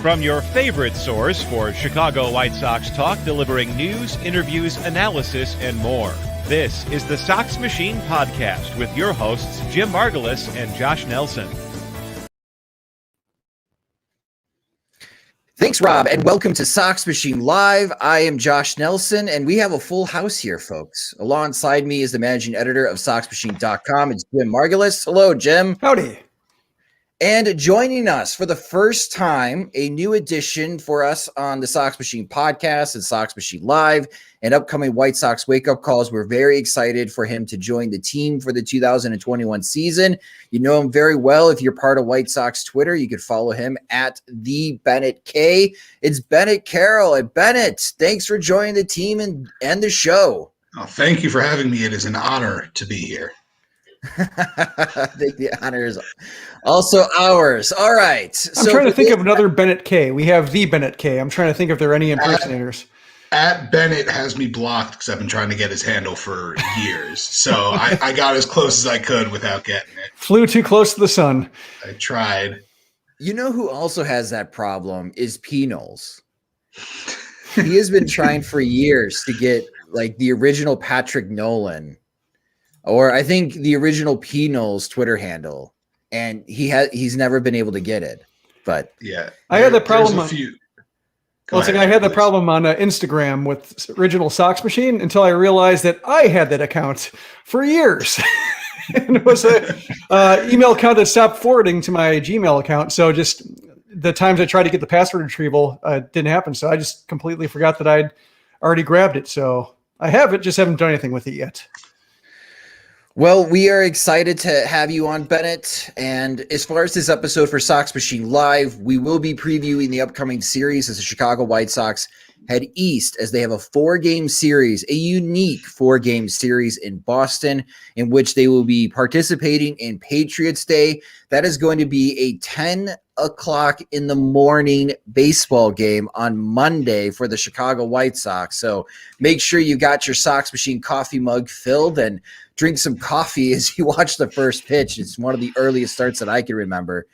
From your favorite source for Chicago White Sox talk, delivering news, interviews, analysis, and more. This is the Sox Machine podcast with your hosts, Jim Margulis and Josh Nelson. Thanks, Rob, and welcome to Sox Machine Live. I am Josh Nelson, and we have a full house here, folks. Alongside me is the managing editor of SoxMachine.com. It's Jim Margulis. Hello, Jim. Howdy. And joining us for the first time, a new addition for us on the Sox Machine podcast and Sox Machine Live and upcoming White Sox wake-up calls. We're very excited for him to join the team for the 2021 season. You know him very well. If you're part of White Sox Twitter, you could follow him at the Bennett K. It's Bennett Carroll. And Bennett, thanks for joining the team and the show. Oh, thank you for having me. It is an honor to be here. I think the honor is also ours. All right. I'm trying to think of another Bennett K. We have the Bennett K. I'm trying to think if there are any impersonators. At Bennett has me blocked because I've been trying to get his handle for years. So I got as close as I could without getting it. Flew too close to the sun. I tried. You know who also has that problem is P. Knowles. He has been trying for years to get like the original Patrick Nolan, or I think the original P. Knowles Twitter handle, and he's never been able to get it. But yeah, I had the problem. I had the problem on Instagram with original Sox Machine until I realized that I had that account for years. And it was a email account that stopped forwarding to my Gmail account. So just the times I tried to get the password retrieval didn't happen. So I just completely forgot that I'd already grabbed it. So I have it, just haven't done anything with it yet. Well, we are excited to have you on, Bennett. And as far as this episode for Sox Machine Live, we will be previewing the upcoming series as the Chicago White Sox head east as they have a 4-game series, a unique 4-game series in Boston, in which they will be participating in Patriots Day. That is going to be a 10 o'clock in the morning baseball game on Monday for the Chicago White Sox. So make sure you got your Sox Machine coffee mug filled and drink some coffee as you watch the first pitch. It's one of the earliest starts that I can remember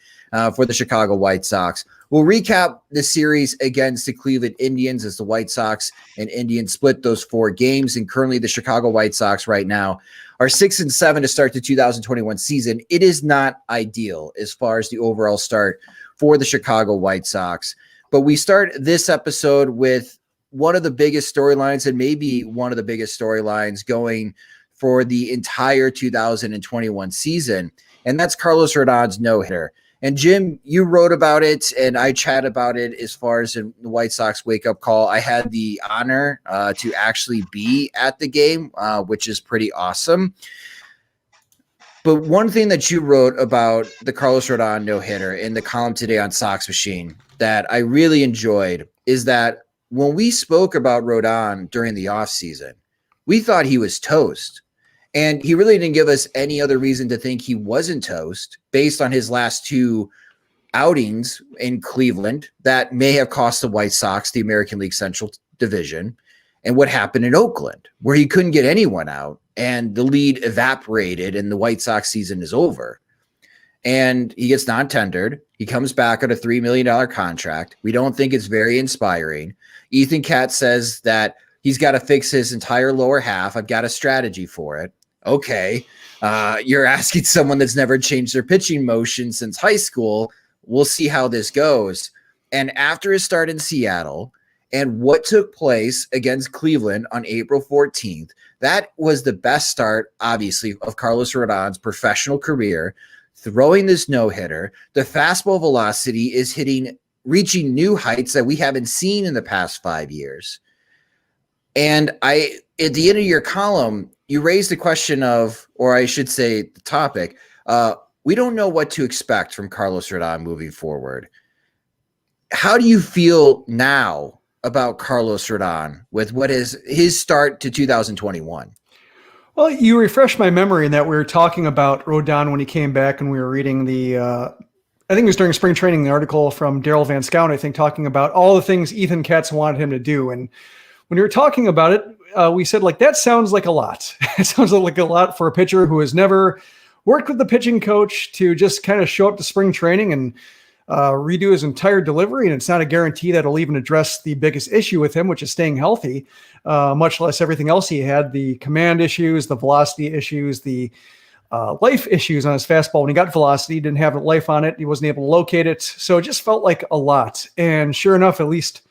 for the Chicago White Sox. We'll recap the series against the Cleveland Indians as the White Sox and Indians split those 4 games. And currently the Chicago White Sox right now are 6-7 to start the 2021 season. It is not ideal as far as the overall start for the Chicago White Sox. But we start this episode with one of the biggest storylines, and maybe one of the biggest storylines going for the entire 2021 season, and that's Carlos Rodon's no-hitter. And Jim, you wrote about it, and I chat about it as far as the White Sox wake-up call. I had the honor to actually be at the game, which is pretty awesome. But one thing that you wrote about the Carlos Rodon no-hitter in the column today on Sox Machine that I really enjoyed is that when we spoke about Rodon during the offseason, we thought he was toast. And he really didn't give us any other reason to think he wasn't toast based on his last 2 outings in Cleveland that may have cost the White Sox the American League Central Division, and what happened in Oakland, where he couldn't get anyone out and the lead evaporated and the White Sox season is over. And he gets non-tendered. He comes back on a $3 million contract. We don't think it's very inspiring. Ethan Katz says that he's got to fix his entire lower half. I've got a strategy for it. Okay, you're asking someone that's never changed their pitching motion since high school. We'll see how this goes. And after his start in Seattle and what took place against Cleveland on April 14th, that was the best start, obviously, of Carlos Rodon's professional career, throwing this no-hitter. The fastball velocity is reaching new heights that we haven't seen in the past 5 years. And at the end of your column, you raised the question of, or I should say the topic, we don't know what to expect from Carlos Rodon moving forward. How do you feel now about Carlos Rodon with what is his start to 2021? Well, you refreshed my memory in that we were talking about Rodon when he came back, and we were reading I think it was during spring training, the article from Daryl Van Scout, I think, talking about all the things Ethan Katz wanted him to do. And when you were talking about it, we said, like, that sounds like a lot. It sounds like a lot for a pitcher who has never worked with the pitching coach to just kind of show up to spring training and redo his entire delivery, and it's not a guarantee that it'll even address the biggest issue with him, which is staying healthy, much less everything else he had, the command issues, the velocity issues, the life issues on his fastball. When he got velocity, he didn't have life on it. He wasn't able to locate it. So it just felt like a lot. And sure enough, at least,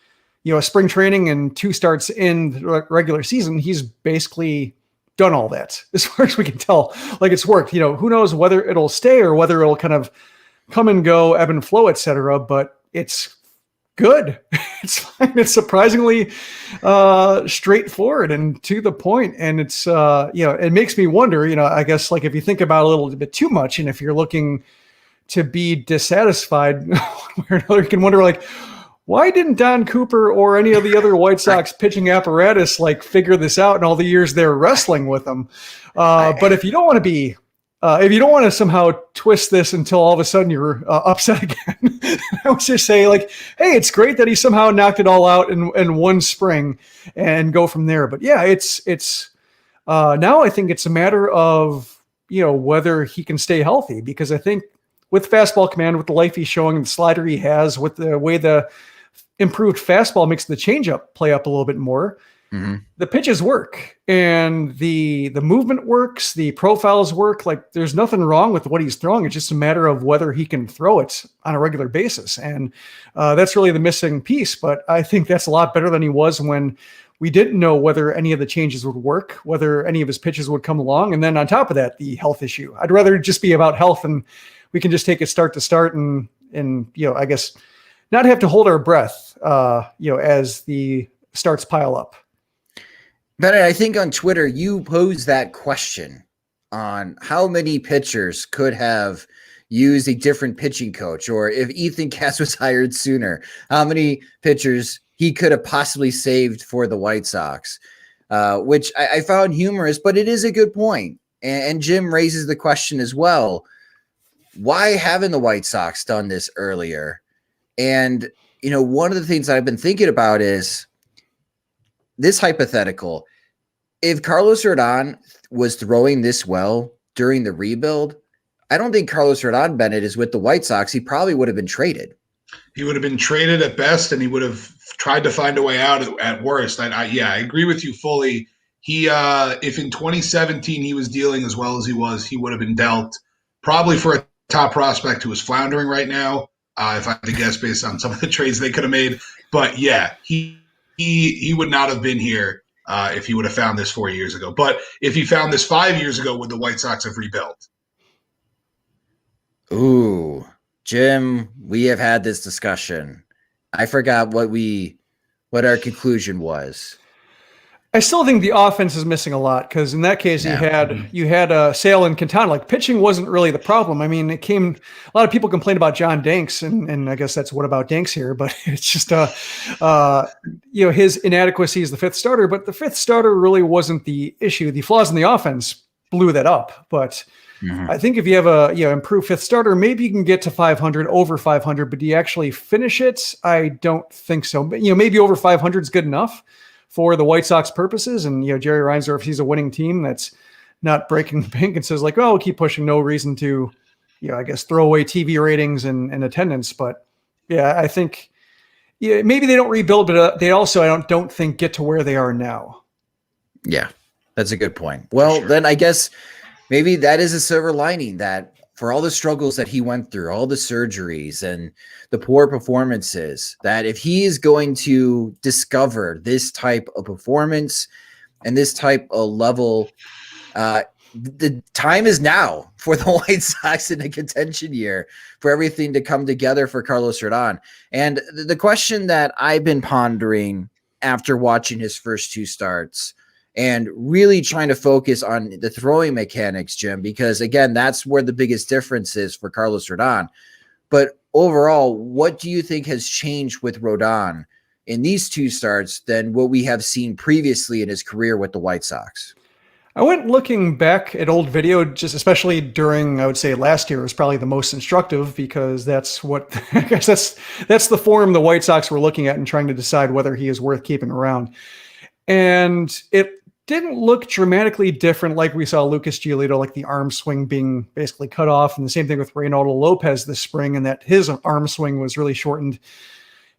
spring training and 2 starts in the regular season, he's basically done all that as far as we can tell. Like, it's worked. Who knows whether it'll stay or whether it'll kind of come and go, ebb and flow, etc. But it's good. It's fine. It's surprisingly straightforward and to the point. And it's, it makes me wonder, I guess, like, if you think about it a little bit too much, and if you're looking to be dissatisfied, you can wonder, like, why didn't Don Cooper or any of the other White Sox pitching apparatus figure this out in all the years they're wrestling with them? But if you don't want to be, if you don't want to somehow twist this until all of a sudden you're upset again, I would just say, hey, it's great that he somehow knocked it all out in one spring and go from there. But yeah, it's now I think it's a matter of, whether he can stay healthy, because I think with fastball command, with the life he's showing, the slider he has, with the way the improved fastball makes the changeup play up a little bit more, the pitches work and the movement works, the profiles work. There's nothing wrong with what he's throwing. It's just a matter of whether he can throw it on a regular basis. And that's really the missing piece. But I think that's a lot better than he was when we didn't know whether any of the changes would work, whether any of his pitches would come along. And then on top of that, the health issue. I'd rather just be about health, and we can just take it start to start and I guess not have to hold our breath, as the starts pile up. Bennett, I think on Twitter, you posed that question on how many pitchers could have used a different pitching coach, or if Ethan Katz was hired sooner, how many pitchers he could have possibly saved for the White Sox, which I found humorous, but it is a good point. And Jim raises the question as well. Why haven't the White Sox done this earlier? And, one of the things that I've been thinking about is this hypothetical. If Carlos Rodon was throwing this well during the rebuild, I don't think Carlos Rodon, Bennett, is with the White Sox. He probably would have been traded. He would have been traded at best, and he would have tried to find a way out at worst. I agree with you fully. He, if in 2017 he was dealing as well as he would have been dealt probably for a top prospect who is floundering right now, if I had to guess based on some of the trades they could have made. But yeah, he would not have been here if he would have found this 4 years ago. But if he found this 5 years ago, would the White Sox have rebuilt? Ooh, Jim, we have had this discussion. I forgot what our conclusion was. I still think the offense is missing a lot, because in that case, you had Sale and Quintana. Pitching wasn't really the problem. I mean, a lot of people complain about John Danks, and I guess that's what about Danks here, but it's just his inadequacy as the fifth starter. But the fifth starter really wasn't the issue. The flaws in the offense blew that up. But I think if you have a improved fifth starter, maybe you can get to 500, over 500. But do you actually finish it? I don't think so. But, maybe over 500 is good enough for the White Sox purposes. And, Jerry Reinsdorf, he's a winning team that's not breaking the bank and says we'll keep pushing, no reason to, I guess, throw away TV ratings and attendance. But yeah, I think maybe they don't rebuild, but they also, I don't think, get to where they are now. Yeah, that's a good point. Well, Then I guess maybe that is a silver lining, that for all the struggles that he went through, all the surgeries and the poor performances, that if he is going to discover this type of performance and this type of level, the time is now for the White Sox in a contention year, for everything to come together for Carlos Rodon. And the question that I've been pondering after watching his first 2 starts and really trying to focus on the throwing mechanics, Jim, because again, that's where the biggest difference is for Carlos Rodon. But overall, what do you think has changed with Rodon in these 2 starts than what we have seen previously in his career with the White Sox? I went looking back at old video, just especially during, I would say, last year was probably the most instructive, because that's what, I guess that's the form the White Sox were looking at and trying to decide whether he is worth keeping around. And it didn't look dramatically different like we saw Lucas Giolito, like the arm swing being basically cut off. And the same thing with Reynaldo Lopez this spring, and that his arm swing was really shortened.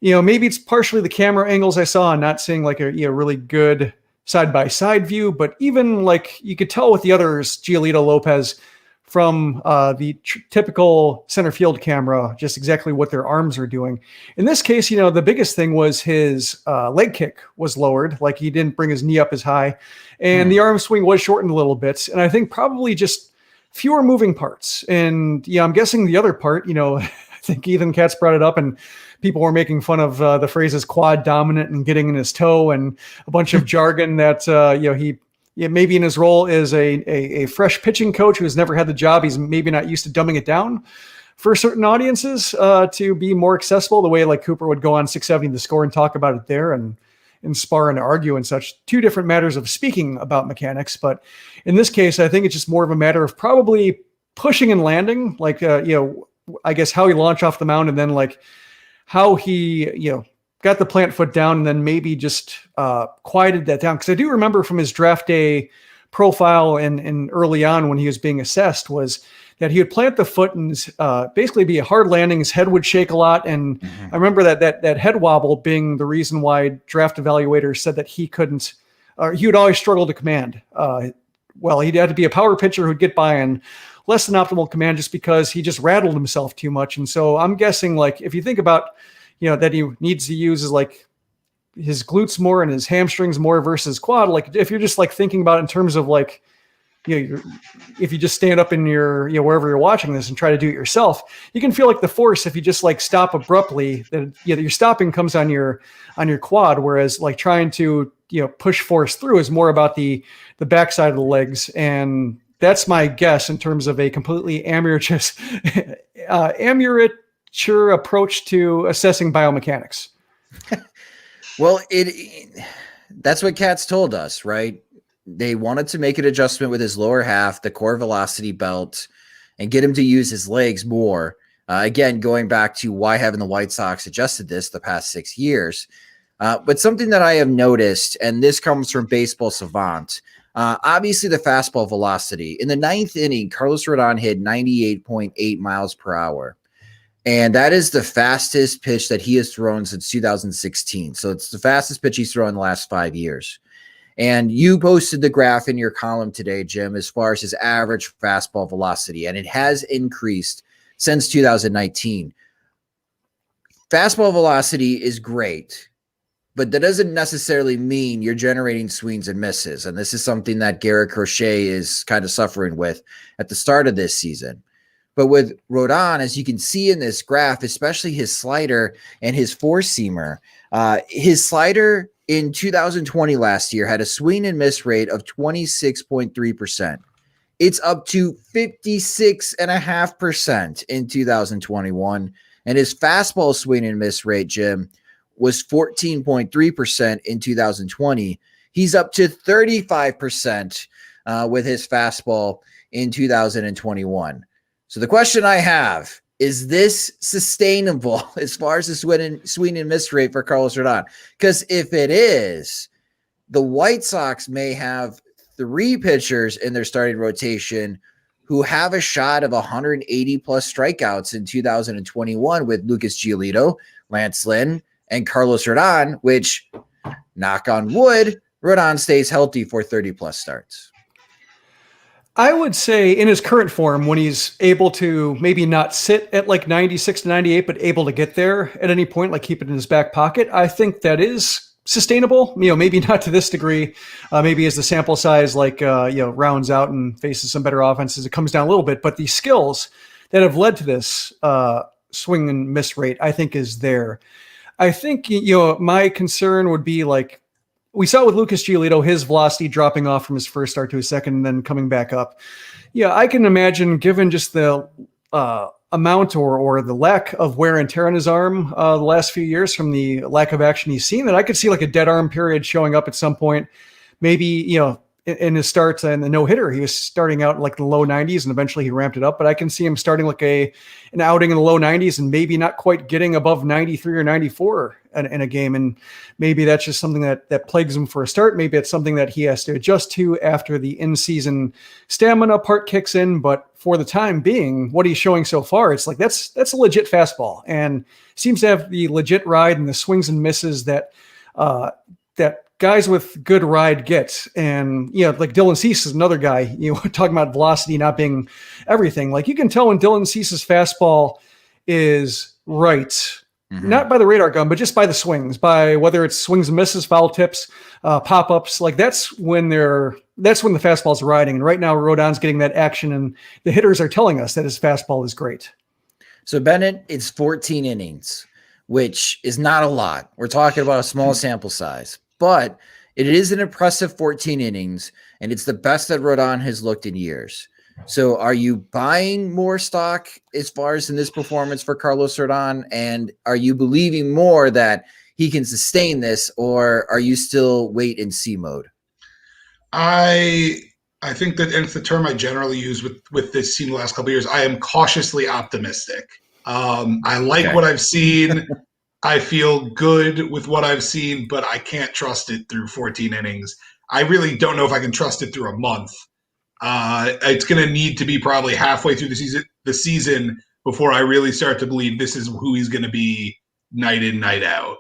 Maybe it's partially the camera angles I saw and not seeing like a really good side-by-side view, but even like you could tell with the others, Giolito, Lopez, from the typical center field camera, just exactly what their arms are doing. In this case, the biggest thing was his leg kick was lowered, like he didn't bring his knee up as high, and the arm swing was shortened a little bit. And I think probably just fewer moving parts. And I'm guessing the other part, I think Ethan Katz brought it up, and people were making fun of the phrases quad dominant and getting in his toe and a bunch of jargon that, he maybe in his role as a fresh pitching coach who's never had the job, he's maybe not used to dumbing it down for certain audiences to be more accessible, the way like Cooper would go on 670 The Score and talk about it there and spar and argue and such. Two different matters of speaking about mechanics. But in this case, I think it's just more of a matter of probably pushing and landing, like, I guess how he launched off the mound and then like how he, got the plant foot down and then maybe just quieted that down. Because I do remember from his draft day profile and early on when he was being assessed was that he would plant the foot and basically be a hard landing. His head would shake a lot. And I remember that head wobble being the reason why draft evaluators said that he couldn't, or he would always struggle to command. He'd had to be a power pitcher who'd get by on less than optimal command just because he just rattled himself too much. And so I'm guessing, like, if you think about, that he needs to use is like his glutes more and his hamstrings more versus quad. Like if you're just like thinking about it in terms of like, if you just stand up in your, wherever you're watching this and try to do it yourself, you can feel like the force, if you just like stop abruptly, that your stopping comes on your quad. Whereas like trying to, push force through is more about the backside of the legs. And that's my guess in terms of a completely amateur approach to assessing biomechanics. Well, that's what Katz told us, right? They wanted to make an adjustment with his lower half, the core velocity belt, and get him to use his legs more. Again, going back to why haven't the White Sox adjusted this the past 6 years? But something that I have noticed, and this comes from Baseball Savant, obviously the fastball velocity. In the ninth inning, Carlos Rodon hit 98.8 miles per hour. And that is the fastest pitch that he has thrown since 2016. So it's the fastest pitch he's thrown in the last 5 years. And you posted the graph in your column today, Jim, as far as his average fastball velocity, and it has increased since 2019. Fastball velocity is great, but that doesn't necessarily mean you're generating swings and misses. And this is something that Garrett Crochet is kind of suffering with at the start of this season. But with Rodon, as you can see in this graph, especially his slider and his four-seamer, his slider in 2020 last year had a swing and miss rate of 26.3%. It's up to 56.5% in 2021. And his fastball swing and miss rate, Jim, was 14.3% in 2020. He's up to 35% with his fastball in 2021. So the question I have, is this sustainable as far as the swing and miss rate for Carlos Rodon? Because if it is, the White Sox may have 3 pitchers in their starting rotation who have a shot of 180 plus strikeouts in 2021 with Lucas Giolito, Lance Lynn, and Carlos Rodon, which, knock on wood, Rodon stays healthy for 30 plus starts. I would say in his current form, when he's able to maybe not sit at like 96 to 98, but able to get there at any point, like keep it in his back pocket, I think that is sustainable. Maybe not to this degree. Maybe as the sample size rounds out and faces some better offenses, it comes down a little bit. But the skills that have led to this swing and miss rate, I think, is there. I think my concern would be like, we saw with Lucas Giolito, his velocity dropping off from his first start to his second and then coming back up. Yeah, I can imagine, given just the amount or the lack of wear and tear on his arm the last few years from the lack of action he's seen, that I could see like a dead arm period showing up at some point. Maybe, in his starts and the no-hitter. He was starting out in like the low 90s and eventually he ramped it up, but I can see him starting like an outing in the low 90s and maybe not quite getting above 93 or 94 in a game. And maybe that's just something that plagues him for a start. Maybe it's something that he has to adjust to after the in-season stamina part kicks in. But for the time being, what he's showing so far, it's like that's a legit fastball and seems to have the legit ride and the swings and misses that guys with good ride get. And, like Dylan Cease is another guy, talking about velocity not being everything. Like you can tell when Dylan Cease's fastball is right, not by the radar gun, but just by the swings, by whether it's swings and misses, foul tips, pop-ups. Like that's when the fastball's riding. And right now Rodon's getting that action and the hitters are telling us that his fastball is great. So Bennett, it's 14 innings, which is not a lot. We're talking about a small sample size. But it is an impressive 14 innings, and it's the best that Rodon has looked in years. So are you buying more stock as far as in this performance for Carlos Rodon? And are you believing more that he can sustain this, or are you still wait and see mode? I think that, and it's the term I generally use with this team the last couple of years, I am cautiously optimistic. I like what I've seen. I feel good with what I've seen, but I can't trust it through 14 innings. I really don't know if I can trust it through a month. It's going to need to be probably halfway through the season before I really start to believe this is who he's going to be night in, night out.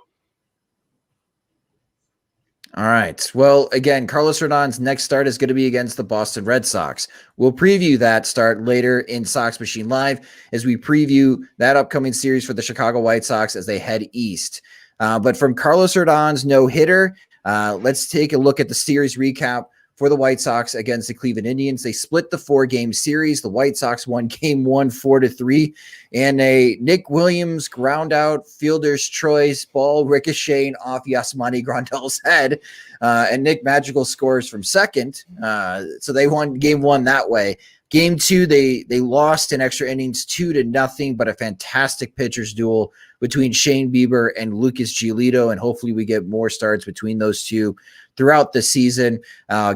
All right. Well, again, Carlos Rodon's next start is going to be against the Boston Red Sox. We'll preview that start later in Sox Machine Live as we preview that upcoming series for the Chicago White Sox as they head east. But from Carlos Rodon's no-hitter, let's take a look at the series recap for the White Sox against the Cleveland Indians. They split the 4-game series. The White Sox won game 1 4-3, and a Nick Williams ground out fielder's choice ball ricocheting off Yasmani Grandal's head, and Nick Magical scores from second. So they won game 1 that way. Game 2, they lost in extra innings 2-0, but a fantastic pitchers duel between Shane Bieber and Lucas Giolito, and hopefully we get more starts between those two throughout the season.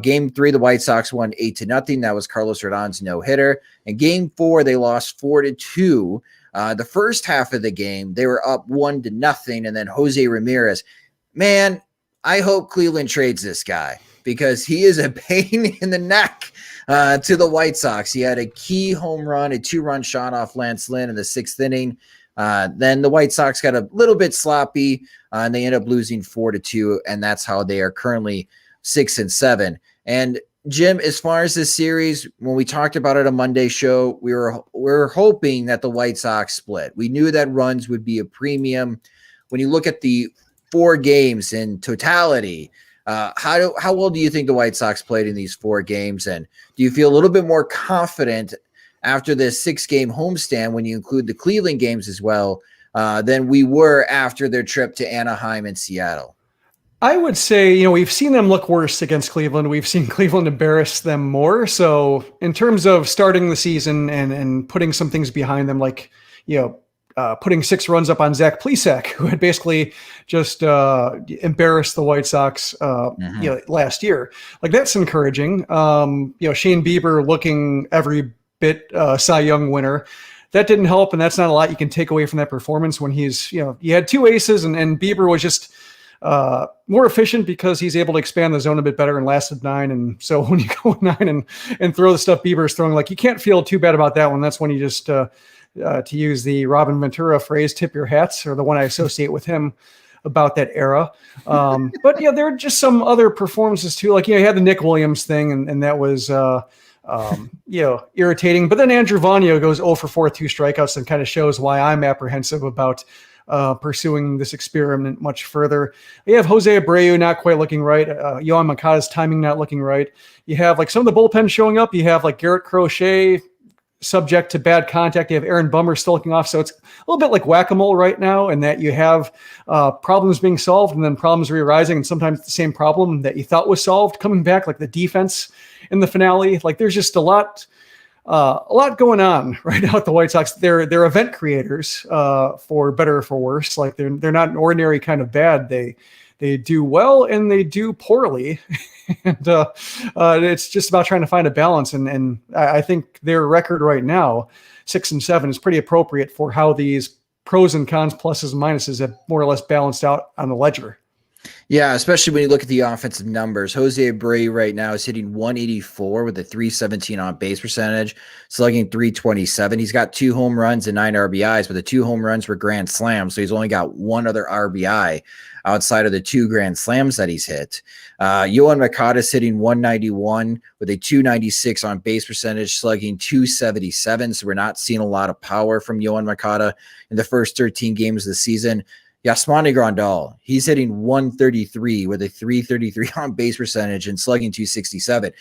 Game 3, the White Sox won 8-0. That was Carlos Rodon's no-hitter. And game 4, they lost 4-2. The first half of the game, they were up 1-0, and then Jose Ramirez. Man, I hope Cleveland trades this guy because he is a pain in the neck to the White Sox. He had a key home run, a 2-run shot off Lance Lynn in the 6th inning. Then the White Sox got a little bit sloppy, and they end up losing 4-2, and that's how they are currently 6-7. And Jim, as far as this series, when we talked about it on Monday show, we were hoping that the White Sox split. We knew that runs would be a premium. When you look at the 4 games in totality, how well do you think the White Sox played in these 4 games? And do you feel a little bit more confident after this 6-game homestand, when you include the Cleveland games as well, than we were after their trip to Anaheim and Seattle? I would say, we've seen them look worse against Cleveland. We've seen Cleveland embarrass them more. So in terms of starting the season and putting some things behind them, like, putting 6 runs up on Zach Plesac, who had basically just embarrassed the White Sox last year. Like, that's encouraging. Shane Bieber looking every bit Cy Young winner. That didn't help, and that's not a lot you can take away from that performance when he had 2 aces, and Bieber was just more efficient because he's able to expand the zone a bit better and lasted 9. And so when you go 9 and throw the stuff Bieber's throwing, like, you can't feel too bad about that one. That's when you just, to use the Robin Ventura phrase, tip your hats, or the one I associate with him about that era. But there are just some other performances too. Like, you had the Nick Williams thing, and that was, irritating. But then Andrew Vagno goes 0 for 4, 2 strikeouts, and kind of shows why I'm apprehensive about pursuing this experiment much further. You have Jose Abreu not quite looking right. Yohan Moncada's timing not looking right. You have like some of the bullpen showing up. You have like Garrett Crochet subject to bad contact. You have Aaron Bummer still looking off. So it's a little bit like whack-a-mole right now, in that you have problems being solved and then problems re-arising, and sometimes the same problem that you thought was solved coming back, like the defense in the finale. Like, there's just a lot going on right now at the White Sox. They're event creators, for better or for worse. Like, they're not an ordinary kind of bad. They They do well and they do poorly. And it's just about trying to find a balance. And I think their record right now, 6-7, is pretty appropriate for how these pros and cons, pluses and minuses have more or less balanced out on the ledger. Yeah, especially when you look at the offensive numbers. Jose Abreu right now is hitting 184 with a 317 on base percentage, slugging 327. He's got 2 home runs and 9 RBIs, but the 2 home runs were grand slams, so he's only got 1 other RBI outside of the 2 grand slams that he's hit. Yohan Moncada is hitting 191 with a 296 on base percentage, slugging 277. So we're not seeing a lot of power from Yohan Moncada in the first 13 games of the season. Yasmani Grandal, he's hitting 133 with a 333 on base percentage and slugging 267.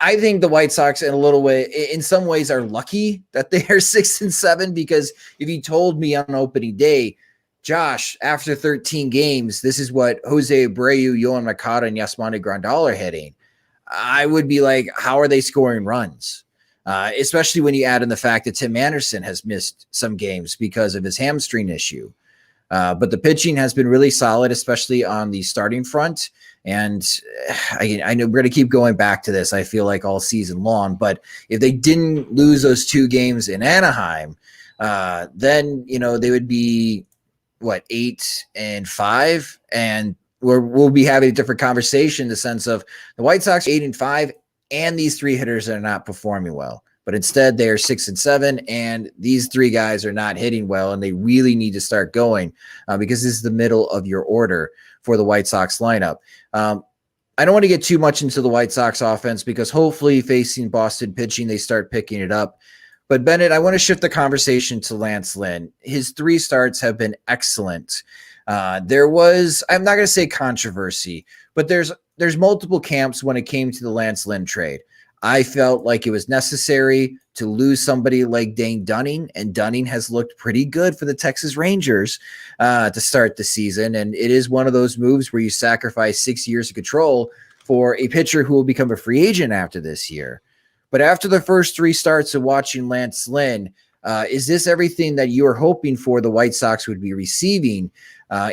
I think the White Sox, in some ways, are lucky that they are 6-7, because if you told me on opening day, Josh, after 13 games, this is what Jose Abreu, Yohan Moncada, and Yasmani Grandal are hitting, I would be like, how are they scoring runs? Especially when you add in the fact that Tim Anderson has missed some games because of his hamstring issue. But the pitching has been really solid, especially on the starting front. And I know we're going to keep going back to this, I feel like, all season long. But if they didn't lose those 2 games in Anaheim, then, they would be, 8-5? And we'll be having a different conversation in the sense of the White Sox 8-5, and these 3 hitters are not performing well. But instead, they are 6-7, and these 3 guys are not hitting well, and they really need to start going because this is the middle of your order for the White Sox lineup. I don't want to get too much into the White Sox offense because hopefully facing Boston pitching, they start picking it up. But Bennett, I want to shift the conversation to Lance Lynn. His 3 starts have been excellent. There was, I'm not going to say controversy, but there's multiple camps when it came to the Lance Lynn trade. I felt like it was necessary to lose somebody like Dane Dunning, and Dunning has looked pretty good for the Texas Rangers to start the season. And it is one of those moves where you sacrifice 6 years of control for a pitcher who will become a free agent after this year. But after the first 3 starts of watching Lance Lynn, is this everything that you were hoping for the White Sox would be receiving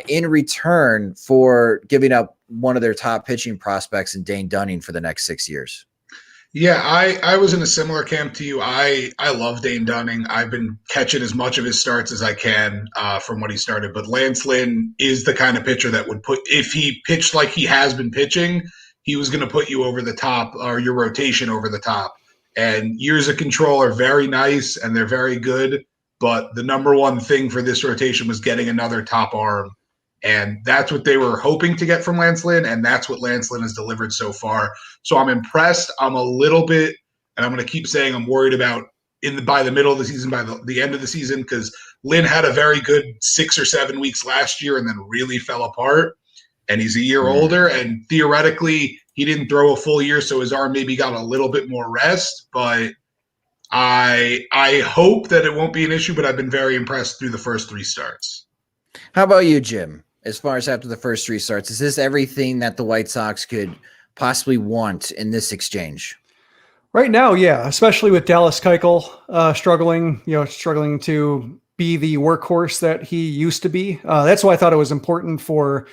in return for giving up one of their top pitching prospects in Dane Dunning for the next 6 years? Yeah, I was in a similar camp to you. I love Dane Dunning. I've been catching as much of his starts as I can from when he started. But Lance Lynn is the kind of pitcher that would put, if he pitched like he has been pitching, he was going to put you over the top, or your rotation over the top. And years of control are very nice and they're very good. But the number one thing for this rotation was getting another top arm. And that's what they were hoping to get from Lance Lynn, and that's what Lance Lynn has delivered so far. So I'm impressed. I'm a little bit, and I'm going to keep saying I'm worried about by the middle of the season, by the end of the season, because Lynn had a very good 6 or 7 weeks last year and then really fell apart. And he's a year older, and theoretically he didn't throw a full year, so his arm maybe got a little bit more rest. But I hope that it won't be an issue, but I've been very impressed through the first 3 starts. How about you, Jim? As far as after the first 3 starts, is this everything that the White Sox could possibly want in this exchange? Right now, yeah, especially with Dallas Keuchel struggling to be the workhorse that he used to be. That's why I thought it was important for,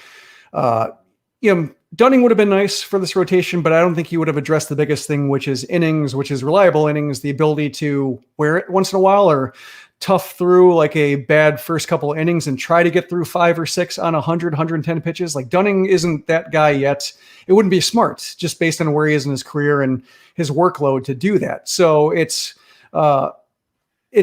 Dunning would have been nice for this rotation, but I don't think he would have addressed the biggest thing, which is innings, which is reliable innings, the ability to wear it once in a while or tough through like a bad first couple of innings and try to get through 5 or 6 on 100, 110 pitches. Like Dunning isn't that guy yet. It wouldn't be smart just based on where he is in his career and his workload to do that. So it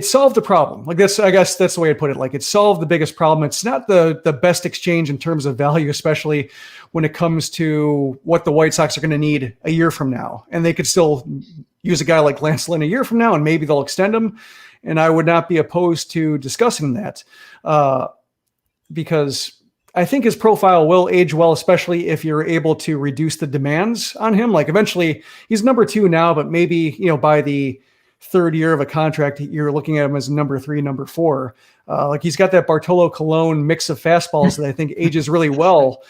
solved the problem. Like this, I guess that's the way I'd put it. Like it solved the biggest problem. It's not the best exchange in terms of value, especially when it comes to what the White Sox are going to need a year from now. And they could still use a guy like Lance Lynn a year from now, and maybe they'll extend him. And I would not be opposed to discussing that because I think his profile will age well, especially if you're able to reduce the demands on him. Like eventually he's number 2 now, but maybe, by the 3rd year of a contract, you're looking at him as number 3, number 4. Like he's got that Bartolo Colon mix of fastballs that I think ages really well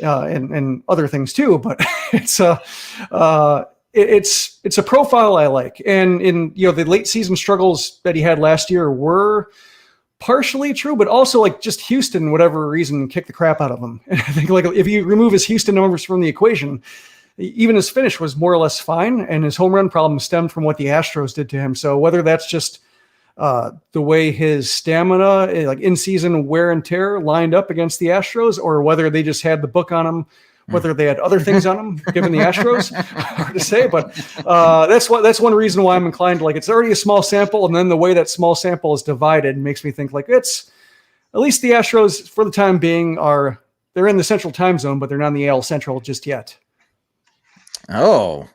and other things too. But it's a profile I like. And in, the late season struggles that he had last year were partially true, but also like just Houston, whatever reason, kicked the crap out of him. And I think like if you remove his Houston numbers from the equation, even his finish was more or less fine, and his home run problem stemmed from what the Astros did to him. So whether that's just the way his stamina, like in season wear and tear, lined up against the Astros, or whether they just had the book on him, whether they had other things on him, given the Astros, hard to say. But that's one reason why I'm inclined to like it's already a small sample, and then the way that small sample is divided makes me think like it's at least the Astros for the time being they're in the Central Time Zone, but they're not in the AL Central just yet. Oh,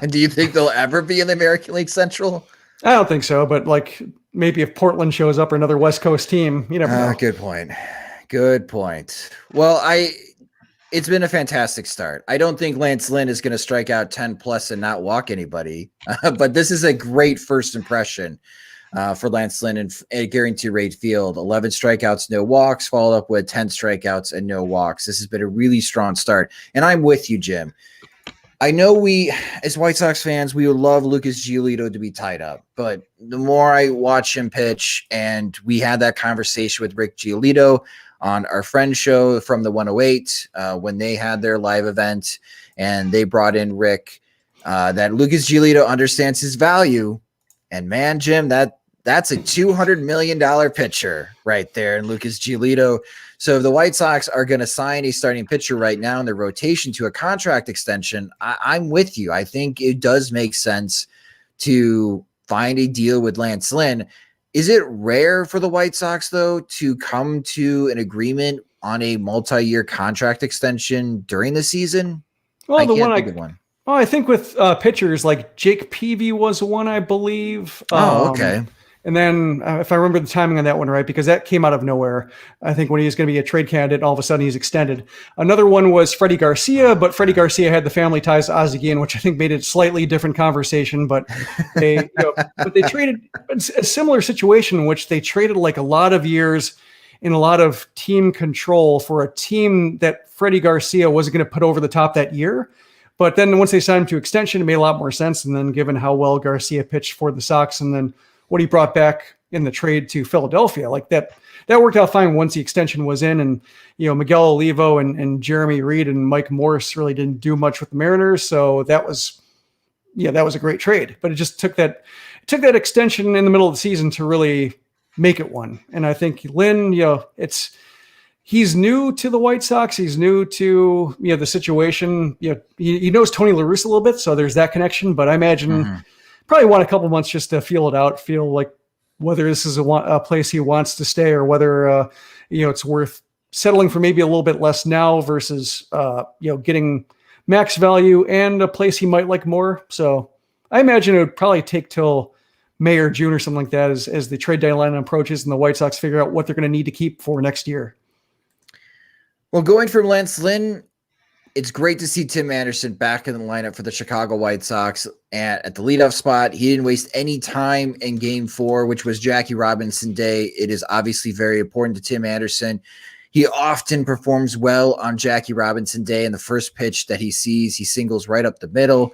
do you think they'll ever be in the American League Central? I don't think so, but like maybe if Portland shows up or another West Coast team, you never know. Good point. Good point. Well, it's been a fantastic start. I don't think Lance Lynn is going to strike out 10 plus and not walk anybody, but this is a great first impression for Lance Lynn at Guarantee Rate Field. 11 strikeouts, no walks, followed up with 10 strikeouts and no walks. This has been a really strong start. And I'm with you, Jim. I know we, as White Sox fans, we would love Lucas Giolito to be tied up, but the more I watch him pitch, and we had that conversation with Rick Giolito on our friend show from the 108 when they had their live event, and they brought in Rick, that Lucas Giolito understands his value. And man, Jim, that's a $200 million pitcher right there in Lucas Giolito. So if the White Sox are going to sign a starting pitcher right now in their rotation to a contract extension, I'm with you. I think it does make sense to find a deal with Lance Lynn. Is it rare for the White Sox, though, to come to an agreement on a multi-year contract extension during the season? Well, I think with pitchers like Jake Peavy was one, I believe. Okay. And then if I remember the timing on that one right, because that came out of nowhere, I think when he was going to be a trade candidate, all of a sudden he's extended. Another one was Freddie Garcia, but Freddie Garcia had the family ties to Ozzie Guillen, which I think made it a slightly different conversation. But they traded a similar situation in which they traded like a lot of years in a lot of team control for a team that Freddie Garcia wasn't going to put over the top that year. But then once they signed him to extension, it made a lot more sense. And then given how well Garcia pitched for the Sox and then what he brought back in the trade to Philadelphia, like that worked out fine once the extension was in. And, Miguel Olivo and Jeremy Reed and Mike Morse really didn't do much with the Mariners. So that was a great trade, but it just took that extension in the middle of the season to really make it one. And I think Lynn, he's new to the White Sox. He's new to, the situation. He knows Tony La Russa a little bit. So there's that connection, but I imagine probably want a couple months just to feel it out, feel like whether this is a place he wants to stay or whether, it's worth settling for maybe a little bit less now versus, getting max value and a place he might like more. So I imagine it would probably take till May or June or something like that as the trade deadline approaches and the White Sox figure out what they're going to need to keep for next year. Well, going from Lance Lynn, it's great to see Tim Anderson back in the lineup for the Chicago White Sox at the leadoff spot. He didn't waste any time in Game 4, which was Jackie Robinson Day. It is obviously very important to Tim Anderson. He often performs well on Jackie Robinson Day, and the first pitch that he sees, he singles right up the middle.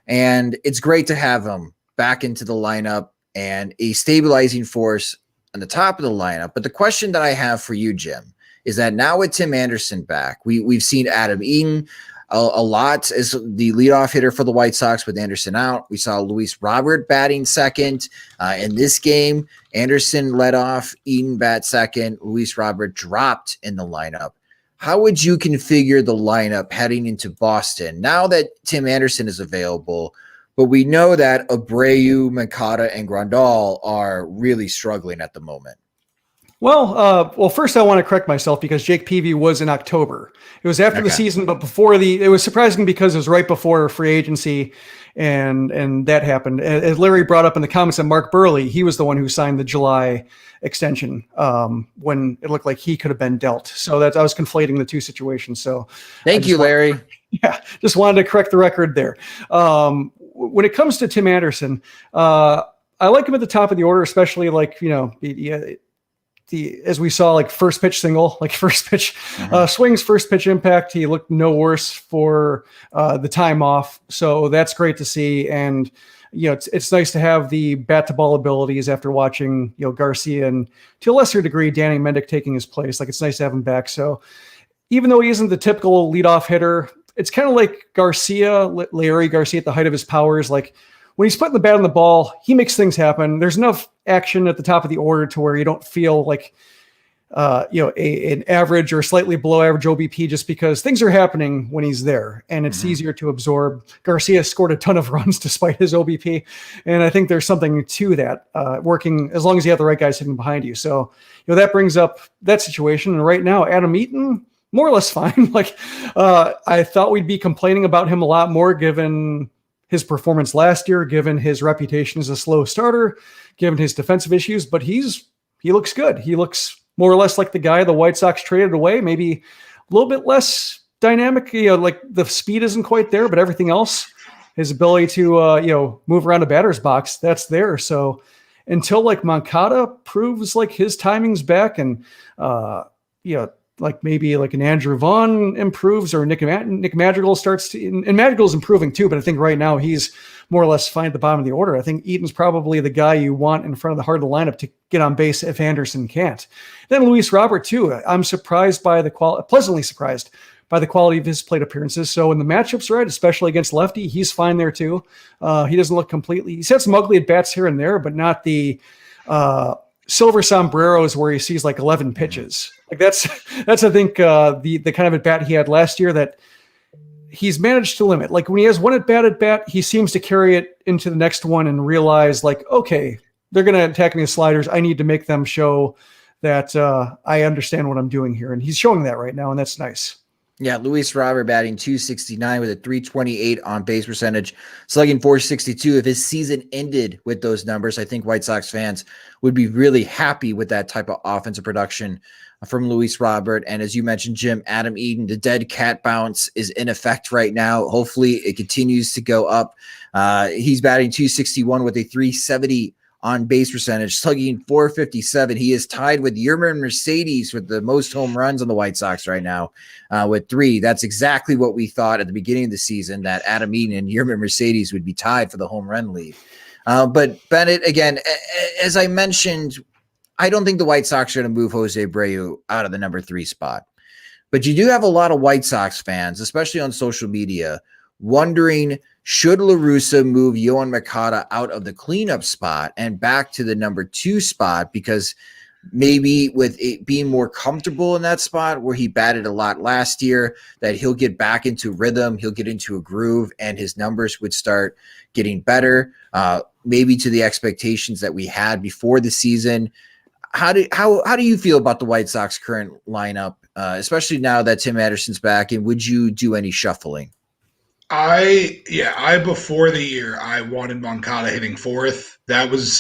And it's great to have him back into the lineup and a stabilizing force on the top of the lineup. But the question that I have for you, Jim, is that now with Tim Anderson back, we've seen Adam Eaton a lot as the leadoff hitter for the White Sox with Anderson out. We saw Luis Robert batting second. In this game, Anderson led off, Eaton bat second, Luis Robert dropped in the lineup. How would you configure the lineup heading into Boston now that Tim Anderson is available? But we know that Abreu, Moncada, and Grandal are really struggling at the moment. Well, first I want to correct myself because Jake Peavy was in October. It was after the season, but it was surprising because it was right before free agency and that happened. As Larry brought up in the comments that Mark Burley, he was the one who signed the July extension when it looked like he could have been dealt. So I was conflating the two situations. So thank you, Larry. Just wanted to correct the record there. When it comes to Tim Anderson, I like him at the top of the order, especially as we saw, like first pitch single, like first pitch swings, first pitch impact. He looked no worse for the time off. So that's great to see. And, it's nice to have the bat to ball abilities after watching, Garcia and to a lesser degree, Danny Mendick taking his place. Like, it's nice to have him back. So even though he isn't the typical leadoff hitter, it's kind of like Larry Garcia at the height of his powers. Like, when he's putting the bat on the ball, he makes things happen. There's enough action at the top of the order to where you don't feel like, an average or slightly below average OBP, just because things are happening when he's there and it's easier to absorb. Garcia scored a ton of runs despite his OBP. And I think there's something to that working as long as you have the right guys sitting behind you. So, that brings up that situation. And right now, Adam Eaton, more or less fine. Like, I thought we'd be complaining about him a lot more given his performance last year, given his reputation as a slow starter, given his defensive issues, but he looks good. He looks more or less like the guy the White Sox traded away, maybe a little bit less dynamic. Like the speed isn't quite there, but everything else, his ability to, move around a batter's box, that's there. So until like Moncada proves like his timing's back and, like maybe like an Andrew Vaughn improves or Nick Madrigal starts to, and Madrigal's improving too, but I think right now he's more or less fine at the bottom of the order. I think Eaton's probably the guy you want in front of the heart of the lineup to get on base if Anderson can't. Then Luis Robert too. I'm surprised by pleasantly surprised by the quality of his plate appearances. So when the matchup's right, especially against lefty, he's fine there too. He doesn't look he's had some ugly at bats here and there, but not the, silver sombreros where he sees like 11 pitches. Like that's I think the kind of at bat he had last year that he's managed to limit. Like when he has one at bat, he seems to carry it into the next one and realize like, okay, they're going to attack me with sliders. I need to make them show that I understand what I'm doing here. And he's showing that right now. And that's nice. Yeah, Luis Robert batting .269 with a .328 on base percentage, slugging .462. If his season ended with those numbers, I think White Sox fans would be really happy with that type of offensive production from Luis Robert. And as you mentioned, Jim, Adam Eaton, the dead cat bounce is in effect right now. Hopefully it continues to go up. He's batting .261 with a .370 on base percentage, slugging .457. He is tied with Yermin Mercedes with the most home runs on the White Sox right now with 3. That's exactly what we thought at the beginning of the season, that Adam Eaton and Yermin Mercedes would be tied for the home run lead. But Bennett, again, as I mentioned, I don't think the White Sox are going to move Jose Abreu out of the number 3 spot. But you do have a lot of White Sox fans, especially on social media, wondering, should La Russa move Yoán Moncada out of the cleanup spot and back to the number 2 spot? Because maybe with it being more comfortable in that spot where he batted a lot last year, that he'll get back into rhythm, he'll get into a groove, and his numbers would start getting better, maybe to the expectations that we had before the season. How do you feel about the White Sox current lineup, especially now that Tim Anderson's back, and would you do any shuffling? Before the year, I wanted Moncada hitting 4th.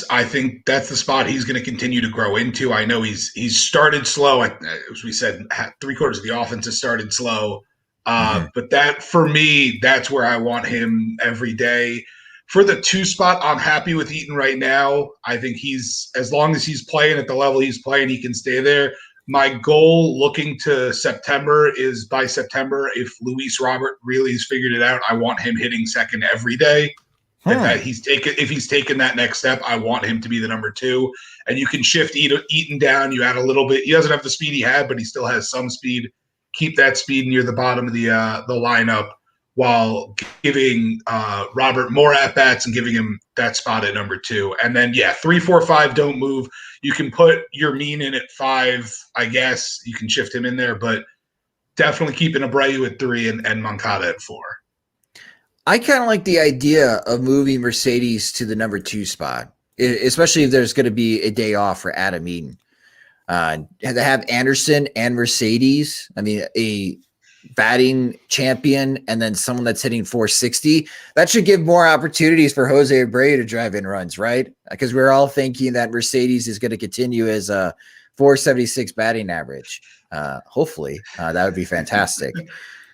I think that's the spot he's going to continue to grow into. I know he's started slow. As we said, 3/4 of the offense has started slow. But that, for me, that's where I want him every day. For the 2 spot, I'm happy with Eaton right now. I think as long as he's playing at the level he's playing, he can stay there. My goal looking to September is, by September, if Luis Robert really has figured it out, I want him hitting 2nd every day. If he's taken that next step, I want him to be the number 2. And you can shift Eaton down. You add a little bit. He doesn't have the speed he had, but he still has some speed. Keep that speed near the bottom of the lineup while giving Robert more at-bats and giving him that spot at number 2. And then, 3, 4, 5 don't move. You can put your mean in at 5, I guess. You can shift him in there, but definitely keeping Abreu at 3 and Moncada at 4. I kind of like the idea of moving Mercedes to the number 2 spot, especially if there's going to be a day off for Adam Eaton. To have Anderson and Mercedes, I mean, a batting champion and then someone that's hitting .460, that should give more opportunities for Jose Abreu to drive in runs, right? Because we're all thinking that Mercedes is going to continue as a .476 batting average. Hopefully, that would be fantastic.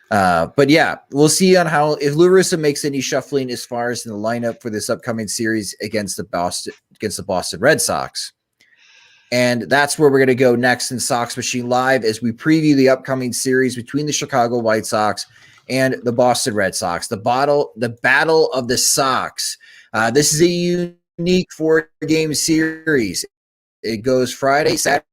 But yeah, we'll see on if La Russa makes any shuffling as far as in the lineup for this upcoming series against the Boston Red Sox. And that's where we're going to go next in Sox Machine Live as we preview the upcoming series between the Chicago White Sox and the Boston Red Sox, the battle of the Sox. This is a unique 4-game series. It goes Friday, Saturday,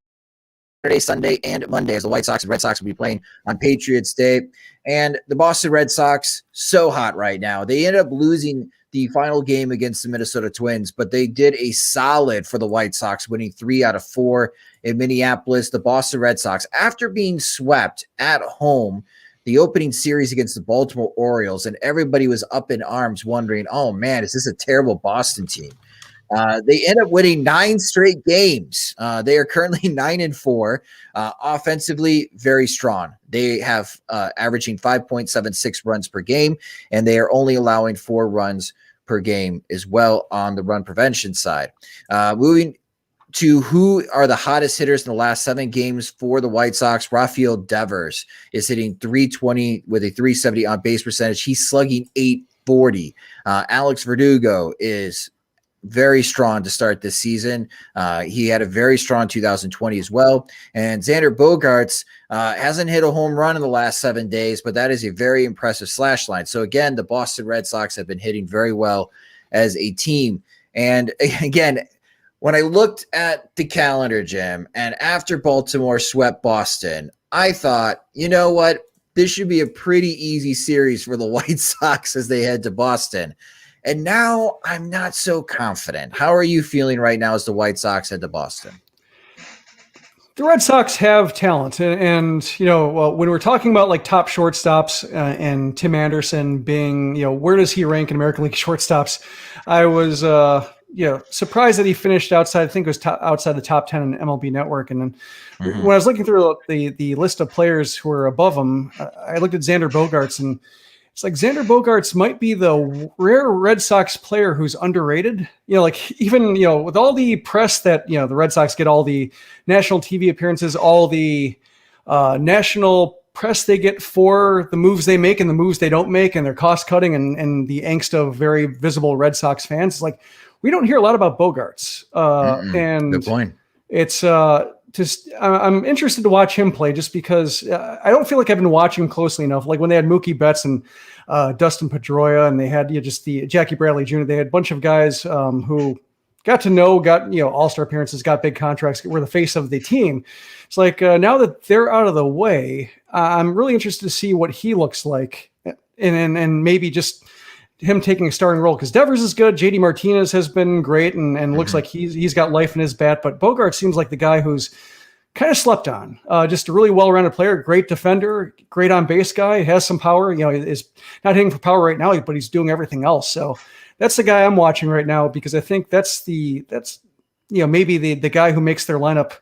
Sunday, and Monday, as the White Sox and Red Sox will be playing on Patriots Day. And the Boston Red Sox, so hot right now. They ended up losing the final game against the Minnesota Twins, but they did a solid for the White Sox, winning 3 out of 4 in Minneapolis. The Boston Red Sox, after being swept at home the opening series against the Baltimore Orioles, and everybody was up in arms wondering, oh man, is this a terrible Boston team? They end up winning 9 straight games. They are currently 9-4. Offensively, very strong. They have averaging 5.76 runs per game, and they are only allowing 4 runs per game as well on the run prevention side. Moving to who are the hottest hitters in the last 7 games for the White Sox, Rafael Devers is hitting .320 with a .370 on base percentage. He's slugging .840. Alex Verdugo is very strong to start this season. He had a very strong 2020 as well. And Xander Bogaerts hasn't hit a home run in the last 7 days, but that is a very impressive slash line. So again, the Boston Red Sox have been hitting very well as a team. And again, when I looked at the calendar, Jim, and after Baltimore swept Boston, I thought, you know what? This should be a pretty easy series for the White Sox as they head to Boston. And now I'm not so confident. How are you feeling right now as the White Sox head to Boston? The Red Sox have talent. And you know, when we're talking about like top shortstops and Tim Anderson being, you know, where does he rank in American League shortstops? I was, surprised that he finished outside, I think it was outside the top 10 in MLB Network. And then when I was looking through the list of players who are above him, I looked at Xander Bogaerts, and it's like Xander Bogaerts might be the rare Red Sox player who's underrated. You know, like even, you know, with all the press that, you know, the Red Sox get, all the national TV appearances, all the national press they get for the moves they make and the moves they don't make and their cost cutting and the angst of very visible Red Sox fans. It's like, we don't hear a lot about Bogaerts. And good point. It's I'm interested to watch him play just because I don't feel like I've been watching him closely enough. Like when they had Mookie Betts and Dustin Pedroia, and they had just the Jackie Bradley Jr., they had a bunch of guys who got all-star appearances, got big contracts, were the face of the team. It's like now that they're out of the way, I'm really interested to see what he looks like, and maybe just him taking a starting role, because Devers is good. JD Martinez has been great and looks like he's got life in his bat, but Bogart seems like the guy who's kind of slept on. Just a really well-rounded player, great defender, great on base guy, has some power. You know, is not hitting for power right now, but he's doing everything else. So that's the guy I'm watching right now, because I think that's maybe the guy who makes their lineup,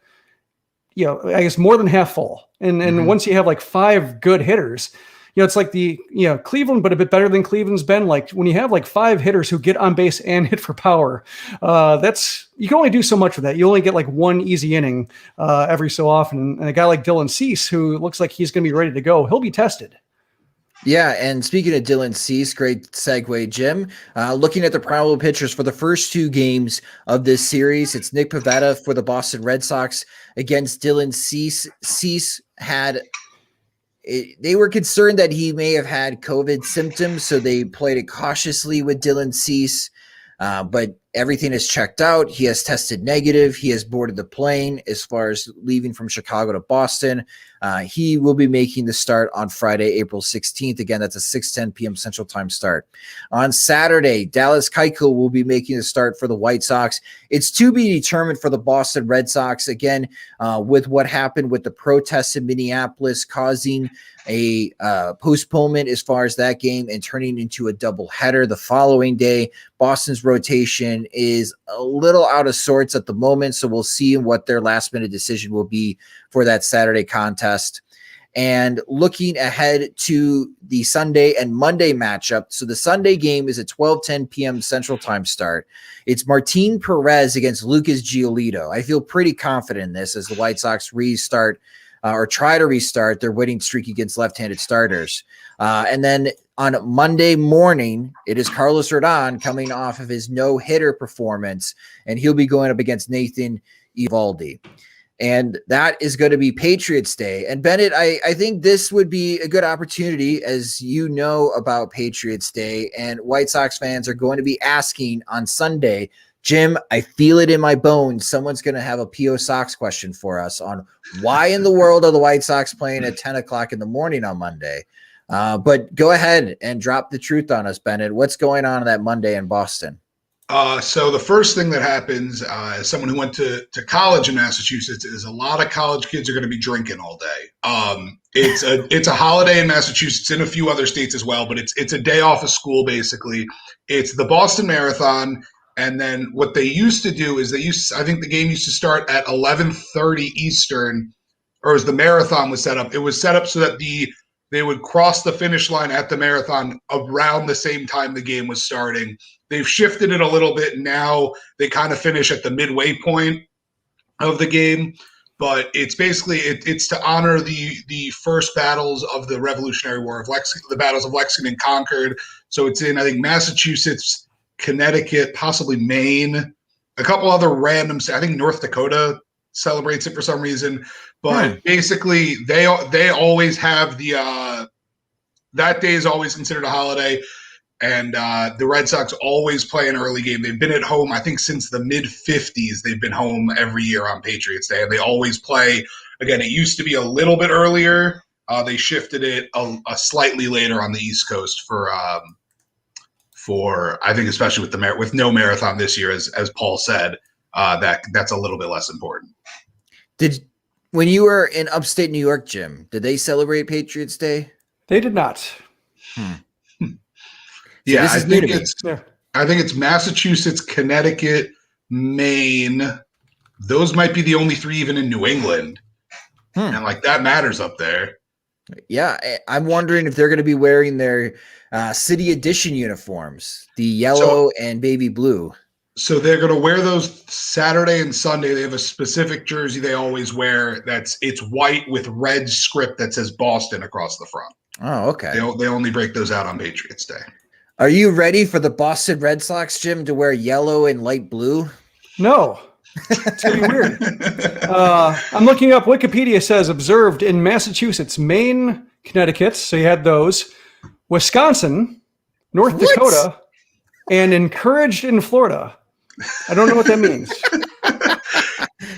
you know, I guess more than half full. And once you have like 5 good hitters, you know, it's like Cleveland, but a bit better than Cleveland's been. Like when you have like 5 hitters who get on base and hit for power, you can only do so much with that. You only get like 1 easy inning every so often. And a guy like Dylan Cease, who looks like he's going to be ready to go, he'll be tested. Yeah, and speaking of Dylan Cease, great segue, Jim. Looking at the probable pitchers for the first 2 games of this series, it's Nick Pivetta for the Boston Red Sox against Dylan Cease. Cease they were concerned that he may have had COVID symptoms, so they played it cautiously with Dylan Cease. But everything is checked out. He has tested negative. He has boarded the plane as far as leaving from Chicago to Boston. He will be making the start on Friday, April 16th. Again, that's a 6:10 p.m. Central Time start. On Saturday, Dallas Keuchel will be making the start for the White Sox. It's to be determined for the Boston Red Sox, again, with what happened with the protests in Minneapolis causing a postponement as far as that game and turning into a doubleheader the following day. Boston's rotation is a little out of sorts at the moment, so we'll see what their last-minute decision will be for that Saturday contest. And looking ahead to the Sunday and Monday matchup, so the Sunday game is at 12:10 p.m. Central Time start. It's Martin Perez against Lucas Giolito. I feel pretty confident in this as the White Sox restart or try to restart their winning streak against left-handed starters. And then on Monday morning, it is Carlos Rodon coming off of his no-hitter performance, and he'll be going up against Nathan Eovaldi. And that is going to be Patriots Day. And Bennett, I think this would be a good opportunity, as you know about Patriots Day, and White Sox fans are going to be asking on Sunday, Jim, I feel it in my bones. Someone's going to have a P.O. Sox question for us on why in the world are the White Sox playing at 10 o'clock in the morning on Monday. But go ahead and drop the truth on us, Bennett. What's going on that Monday in Boston? So the first thing that happens, as someone who went to college in Massachusetts, is a lot of college kids are going to be drinking all day. It's a holiday in Massachusetts, in a few other states as well, but it's a day off of school basically. It's the Boston Marathon, and then what they used to do is I think the game used to start at 11:30 Eastern, or as the marathon was set up, it was set up so that they would cross the finish line at the marathon around the same time the game was starting. They've shifted it a little bit. Now they kind of finish at the midway point of the game, but it's basically it's to honor the first battles of the Revolutionary War of the battles of Lexington and Concord. So it's in, I think, Massachusetts, Connecticut, possibly Maine, a couple other random. I think North Dakota celebrates it for some reason, but basically they always have that day is always considered a holiday. And the Red Sox always play an early game. They've been at home, I think, since the mid-'50s. They've been home every year on Patriots Day, and they always play. Again, it used to be a little bit earlier. They shifted it a slightly later on the East Coast for I think, especially with no marathon this year, as Paul said, that's a little bit less important. When you were in upstate New York, Jim, did they celebrate Patriots Day? They did not. Yeah, I think it's Massachusetts, Connecticut, Maine. Those might be the only three even in New England. And that matters up there. Yeah, I'm wondering if they're going to be wearing their City Edition uniforms, the yellow and baby blue. So they're going to wear those Saturday and Sunday. They have a specific jersey they always wear. It's white with red script that says Boston across the front. Oh, okay. They only break those out on Patriots Day. Are you ready for the Boston Red Sox, Jim, to wear yellow and light blue? No. It's going to be weird. I'm looking up. Wikipedia says observed in Massachusetts, Maine, Connecticut. So you had those. Wisconsin, North Dakota, and encouraged in Florida. I don't know what that means.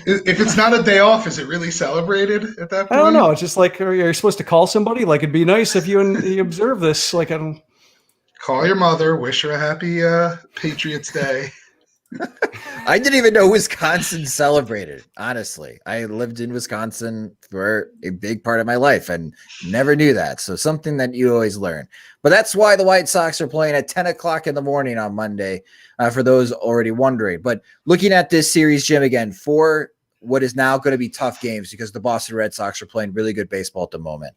If it's not a day off, is it really celebrated at that point? I don't know. It's just like, are you supposed to call somebody? Like, it'd be nice if you observe this. Like, I don't. Call your mother, wish her a happy Patriots Day. I didn't even know Wisconsin celebrated, honestly. I lived in Wisconsin for a big part of my life and never knew that. So something that you always learn. But that's why the White Sox are playing at 10 o'clock in the morning on Monday, for those already wondering. But looking at this series, Jim, again, for what is now going to be tough games because the Boston Red Sox are playing really good baseball at the moment.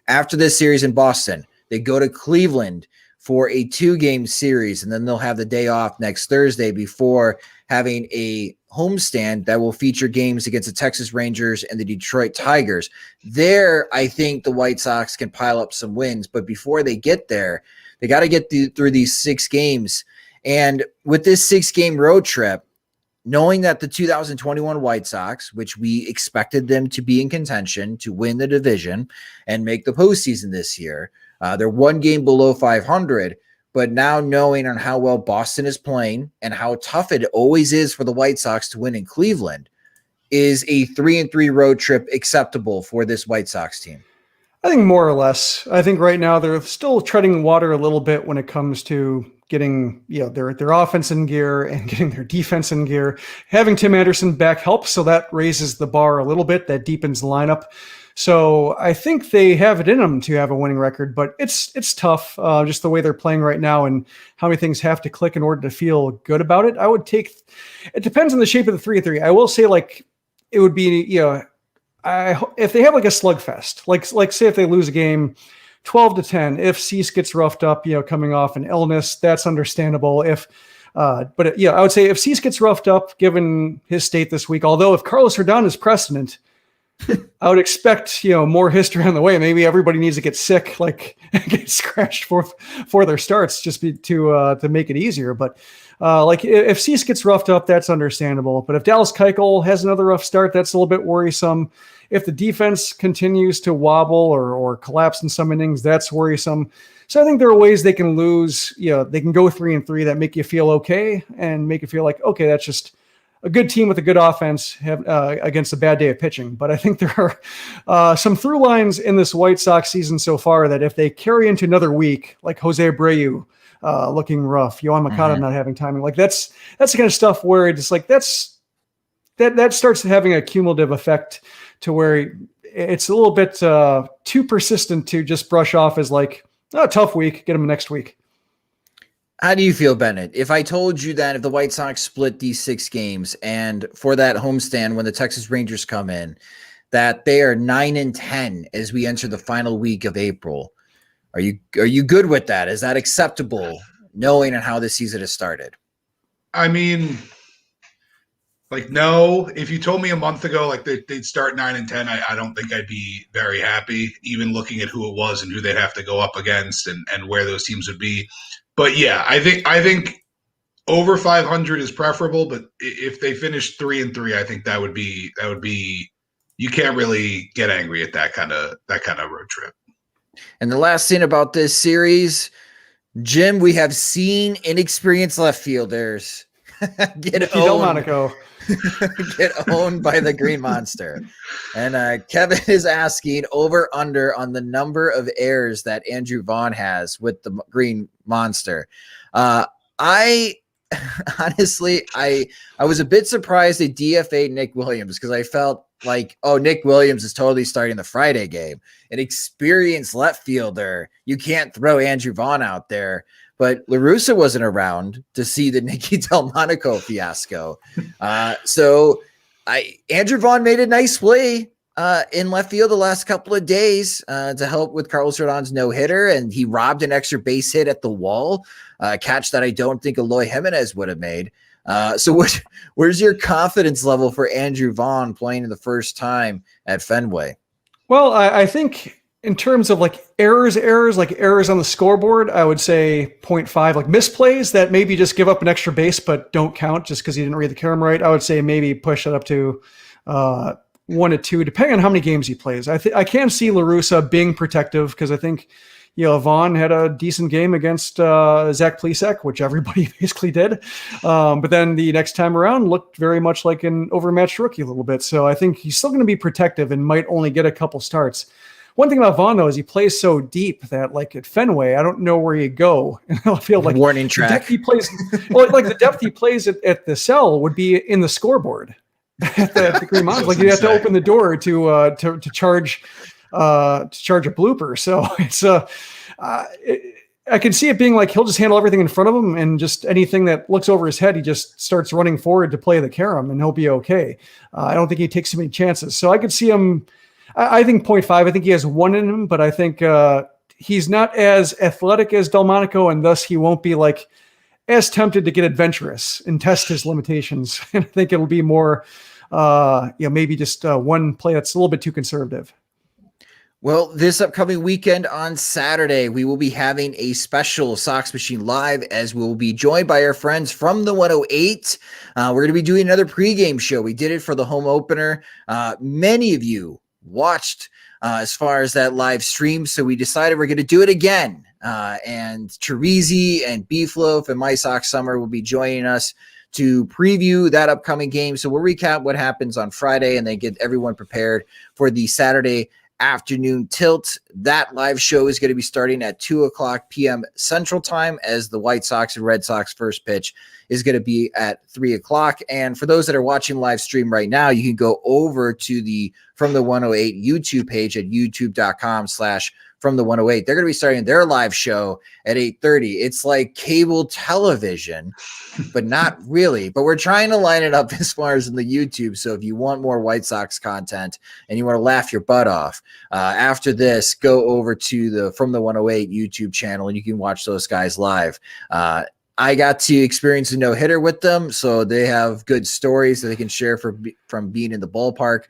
After this series in Boston, they go to Cleveland for a 2-game series, and then they'll have the day off next Thursday before having a homestand that will feature games against the Texas Rangers and the Detroit Tigers. There, I think the White Sox can pile up some wins, but before they get there, they got to get through these 6 games. And with this 6-game road trip, knowing that the 2021 White Sox, which we expected them to be in contention to win the division and make the postseason this year, they're 1 game below 500, but now knowing on how well Boston is playing and how tough it always is for the White Sox to win in Cleveland, is a 3-3 road trip acceptable for this White Sox team? I think more or less. I think right now they're still treading water a little bit when it comes to getting their offense in gear and getting their defense in gear. Having Tim Anderson back helps, so that raises the bar a little bit. That deepens the lineup. So I think they have it in them to have a winning record, but it's tough, just the way they're playing right now and how many things have to click in order to feel good about it. It depends on the shape of the 3-3. I will say, it would be, if they have a slugfest, like say if they lose a game 12-10, if Cease gets roughed up, coming off an illness, that's understandable. I would say if Cease gets roughed up, given his state this week, although if Carlos Rodon is precedent, I would expect, more history on the way. Maybe everybody needs to get sick, like get scratched for their starts, just to make it easier. But like if Cease gets roughed up, that's understandable. But if Dallas Keuchel has another rough start, that's a little bit worrisome. If the defense continues to wobble or collapse in some innings, that's worrisome. So I think there are ways they can lose. They can go 3-3 that make you feel okay and make you feel like, okay, that's just a good team with a good offense against a bad day of pitching. But I think there are some through lines in this White Sox season so far that if they carry into another week, like Jose Abreu looking rough, Yohan Moncada not having timing, like that's the kind of stuff where it's like that starts having a cumulative effect to where it's a little bit too persistent to just brush off as like, oh, tough week, get them next week. How do you feel, Bennett? If I told you that if the White Sox split these 6 games and for that homestand when the Texas Rangers come in, that they are 9-10 as we enter the final week of April, are you good with that? Is that acceptable, knowing how this season has started? I mean, like, no. If you told me a month ago, like they'd start 9-10, I don't think I'd be very happy, even looking at who it was and who they'd have to go up against and where those teams would be. But yeah, I think over 500 is preferable. But if they finish 3-3, I think that would be you can't really get angry at that kind of road trip. And the last thing about this series, Jim, we have seen inexperienced left fielders get owned by the Green Monster. And Kevin is asking over under on the number of errors that Andrew Vaughn has with the Green Monster. I honestly, I was a bit surprised they DFA'd Nick Williams because I felt like, oh, Nick Williams is totally starting the Friday game. An experienced left fielder. You can't throw Andrew Vaughn out there. But La Russa wasn't around to see the Nicky Delmonico fiasco. So Andrew Vaughn made a nice play in left field the last couple of days to help with Carlos Rodon's no-hitter, and he robbed an extra base hit at the wall, catch that I don't think Eloy Jimenez would have made. So where's your confidence level for Andrew Vaughn playing the first time at Fenway? Well, I think in terms of like errors on the scoreboard, I would say 0.5, like misplays that maybe just give up an extra base but don't count just because you didn't read the camera right. I would say maybe push it up to 1 to 2, depending on how many games he plays. I can see La Russa being protective because I think Vaughn had a decent game against Zach Plesac, which everybody basically did. But then the next time around looked very much like an overmatched rookie a little bit. So I think he's still going to be protective and might only get a couple starts. One thing about Vaughn, though, is he plays so deep that, like at Fenway, I don't know where you go. I feel like warning track. The depth he plays at the cell would be in the scoreboard at the Green Monster. Like you have to open the door to charge a blooper. So it's I can see it being like he'll just handle everything in front of him, and just anything that looks over his head, he just starts running forward to play the carom, and he'll be okay. I don't think he takes too many chances. So I could see him. I think 0.5. I think he has 1 in him, but I think he's not as athletic as Delmonico, and thus he won't be like as tempted to get adventurous and test his limitations. And I think it'll be more, maybe just one play that's a little bit too conservative. Well, this upcoming weekend on Saturday, we will be having a special Sox Machine Live as we'll be joined by our friends from the 108. We're going to be doing another pregame show. We did it for the home opener. Many of you watched as far as that live stream, so we decided we're going to do it again. And Chirizi and Beefloaf and My Sox Summer will be joining us to preview that upcoming game. So we'll recap what happens on Friday and then get everyone prepared for the Saturday afternoon tilt. That live show is going to be starting at 2:00 p.m. Central Time, as the White Sox and Red Sox first pitch is going to be at 3:00. And for those that are watching live stream right now, you can go over to the From the 108 YouTube page at youtube.com/From the 108. They're going to be starting their live show at 8:30. It's like cable television, but not really. But we're trying to line it up as far as in the YouTube. So if you want more White Sox content and you want to laugh your butt off, after this, go over to the From the 108 YouTube channel and you can watch those guys live. I got to experience a no-hitter with them, so they have good stories that they can share for from being in the ballpark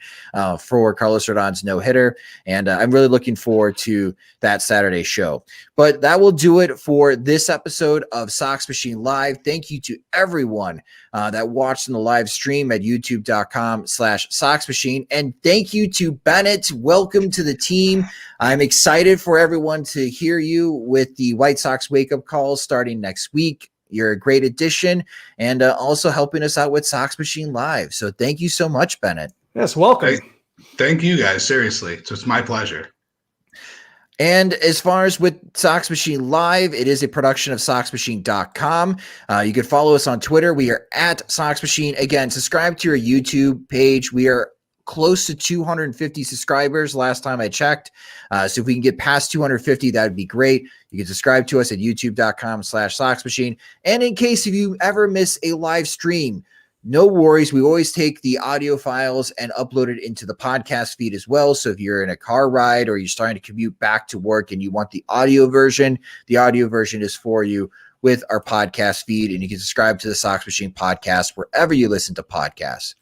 for Carlos Rodon's no-hitter. And I'm really looking forward to that Saturday show. But that will do it for this episode of Sox Machine Live. Thank you to everyone that watched in the live stream at youtube.com/Sox Machine. And thank you to Bennett. Welcome to the team. I'm excited for everyone to hear you with the White Sox wake-up calls starting next week. You're a great addition and also helping us out with Sox Machine Live. So thank you so much, Bennett. Yes, welcome. Thank you guys. Seriously. It's my pleasure. And as far as with Sox Machine Live, it is a production of SoxMachine.com. You can follow us on Twitter. We are at Sox Machine. Again, subscribe to our YouTube page. We are close to 250 subscribers last time I checked. So if we can get past 250, that would be great. You can subscribe to us at youtube.com/Sox Machine. And in case if you ever miss a live stream, no worries. We always take the audio files and upload it into the podcast feed as well. So if you're in a car ride or you're starting to commute back to work and you want the audio version is for you with our podcast feed, and you can subscribe to the Sox Machine podcast wherever you listen to podcasts.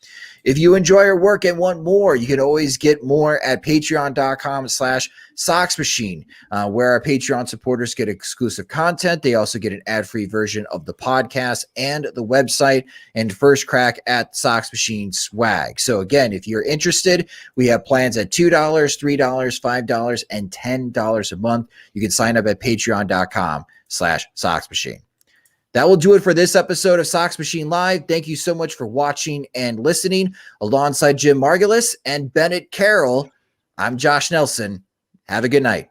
If you enjoy our work and want more, you can always get more at patreon.com/Sox Machine, where our Patreon supporters get exclusive content. They also get an ad-free version of the podcast and the website and first crack at Sox Machine swag. So again, if you're interested, we have plans at $2, $3, $5, and $10 a month. You can sign up at patreon.com/Sox Machine. That will do it for this episode of Sox Machine Live. Thank you so much for watching and listening. Alongside Jim Margulis and Bennett Carroll, I'm Josh Nelson. Have a good night.